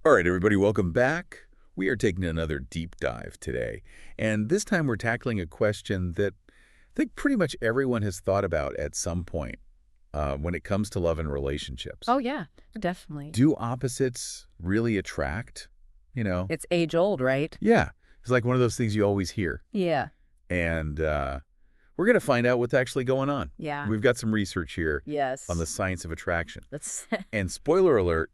All right, everybody, welcome back. We are taking another deep dive today, and this time we're tackling a question that I think pretty much everyone has thought about at some point when it comes to love and relationships. Oh, yeah, definitely. Do opposites really attract? You know? It's age old, right? Yeah, it's like one of those things you always hear, Yeah. and we're going to find out what's actually going on. Yeah. We've got some research here Yes. on the science of attraction. That's And spoiler alert,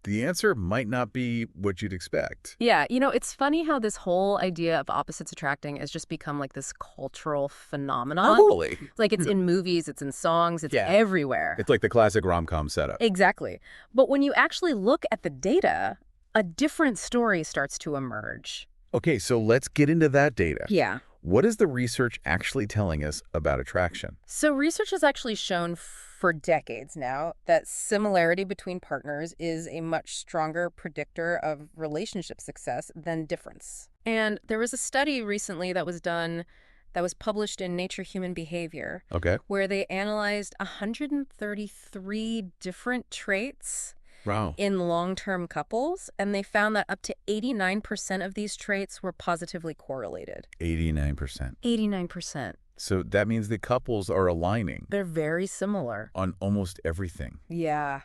the answer might not be what you'd expect. yeah, it's funny how this whole idea of opposites attracting has just become like this cultural phenomenon. Totally. Like it's in movies, it's in songs, it's Yeah. everywhere. It's like the classic rom-com setup. Exactly. But when you actually look at the data, a different story starts to emerge. Okay, so let's get into that data. Yeah. What is the research actually telling us about attraction? So research has actually shown for decades now that similarity between partners is a much stronger predictor of relationship success than difference. And there was a study recently that was done that was published in Nature Human Behavior, Okay. where they analyzed 133 different traits Wow. in long-term couples, and they found that up to 89% of these traits were positively correlated. 89%. 89%. So that means the couples are aligning They're very similar. on almost everything. Yeah.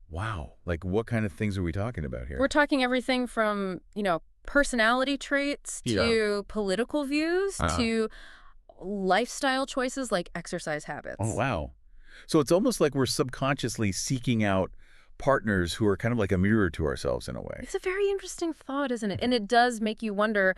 Wow. Like what kind of things are we talking about here? We're talking everything from, personality traits to political views to lifestyle choices like exercise habits. Oh, wow. So it's almost like we're subconsciously seeking out partners who are kind of like a mirror to ourselves in a way. It's a very interesting thought, isn't it? And it does make you wonder,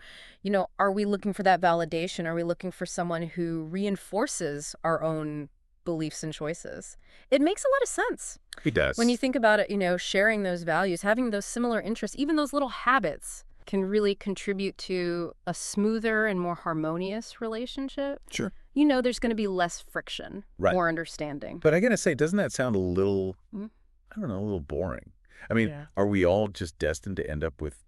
are we looking for that validation? Are we looking for someone who reinforces our own beliefs and choices? It makes a lot of sense. It does. When you think about it, sharing those values, having those similar interests, even those little habits can really contribute to a smoother and more harmonious relationship. Sure. There's going to be less friction, Right. more understanding. But I gotta say, doesn't that sound a little, I don't know, a little boring? I mean, Yeah. are we all just destined to end up with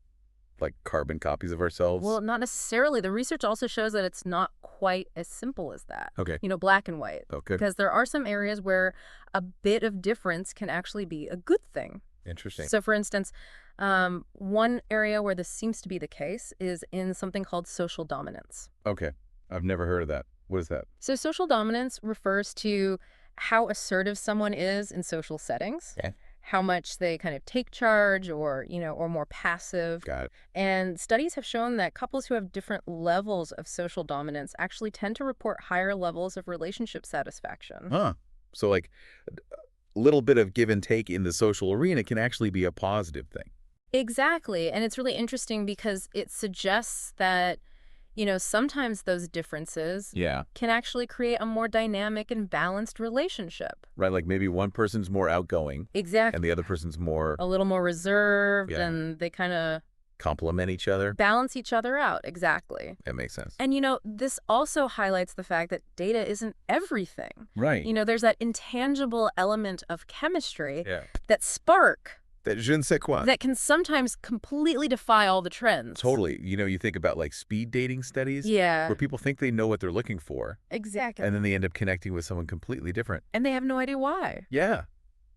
like carbon copies of ourselves? Well, not necessarily. The research also shows that it's not quite as simple as that. Okay. Black and white. Okay. Because there are some areas where a bit of difference can actually be a good thing. Interesting. So, for instance, one area where this seems to be the case is in something called social dominance. Okay. I've never heard of that. What is that? So social dominance refers to how assertive someone is in social settings, Okay. how much they kind of take charge or more passive. Got it. And studies have shown that couples who have different levels of social dominance actually tend to report higher levels of relationship satisfaction. Huh. So like a little bit of give and take in the social arena can actually be a positive thing. Exactly. And it's really interesting because it suggests that, sometimes those differences Yeah. can actually create a more dynamic and balanced relationship. Right. Like maybe one person's more outgoing Exactly. and the other person's more A little more reserved, Yeah. and they kind of complement each other. balance each other out. Exactly. That makes sense. And, this also highlights the fact that data isn't everything. Right. There's that intangible element of chemistry, Yeah. that spark, That je ne sais quoi. that can sometimes completely defy all the trends. Totally. You think about like speed dating studies Yeah, where people think they know what they're looking for exactly. and then they end up connecting with someone completely different. And they have no idea why. Yeah.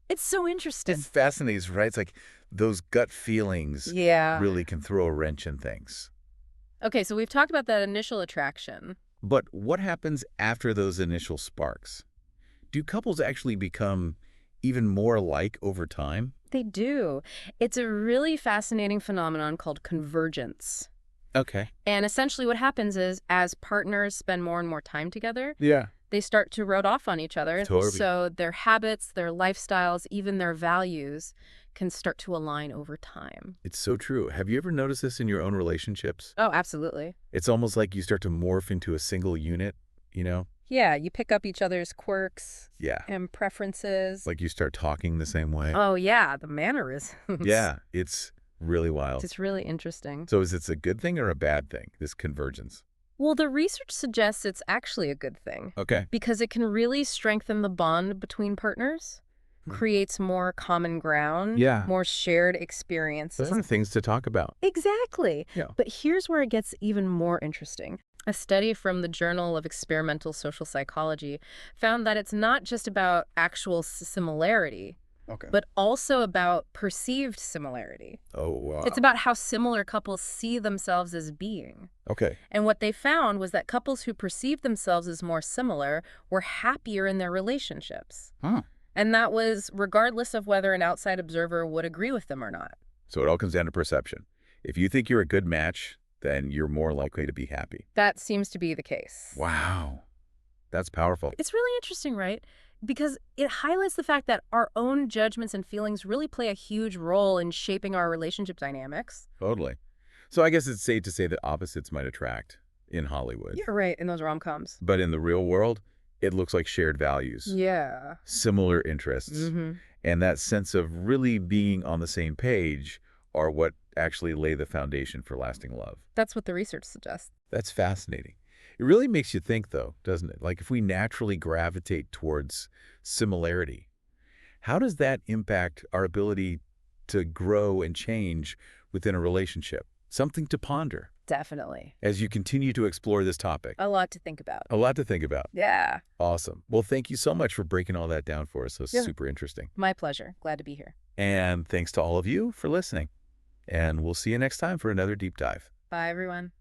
It's so interesting. It's fascinating, right? It's like those gut feelings Yeah. really can throw a wrench in things. Okay, so we've talked about that initial attraction. But what happens after those initial sparks? Do couples actually become even more alike over time? They do. It's a really fascinating phenomenon called convergence. Okay. And essentially what happens is as partners spend more and more time together, Yeah. they start to road off on each other. Totally. So their habits, their lifestyles, even their values can start to align over time. It's so true. Have you ever noticed this in your own relationships? Oh, absolutely. It's almost like you start to morph into a single unit, you know? Yeah, you pick up each other's quirks Yeah. and preferences. Like you start talking the same way. Oh, yeah, the mannerisms. Yeah. It's really wild. It's really interesting. So is this a good thing or a bad thing, this convergence? Well, the research suggests it's actually a good thing Okay. because it can really strengthen the bond between partners, creates more common ground, Yeah. more shared experiences. Those are things to talk about. Exactly. Yeah. But here's where it gets even more interesting. A study from the Journal of Experimental Social Psychology found that it's not just about actual similarity, Okay. but also about perceived similarity. Oh, wow. It's about how similar couples see themselves as being. Okay. And what they found was that couples who perceived themselves as more similar were happier in their relationships. Huh. And that was regardless of whether an outside observer would agree with them or not. So it all comes down to perception. If you think you're a good match, then you're more likely to be happy. That seems to be the case. Wow. That's powerful. It's really interesting, right? Because it highlights the fact that our own judgments and feelings really play a huge role in shaping our relationship dynamics. Totally. So I guess it's safe to say that opposites might attract in Hollywood. You're right, in those rom-coms. But in the real world, it looks like shared values, Yeah. similar interests, Mm-hmm. and that sense of really being on the same page are what actually lay the foundation for lasting love. That's what the research suggests. That's fascinating. It really makes you think, though, doesn't it? Like if we naturally gravitate towards similarity, how does that impact our ability to grow and change within a relationship? Something to ponder Definitely. as you continue to explore this topic. A lot to think about. A lot to think about. Yeah. Awesome. Well, thank you so much for breaking all that down for us. It was Yeah. super interesting. My pleasure. Glad to be here. And thanks to all of you for listening. And we'll see you next time for another deep dive. Bye, everyone.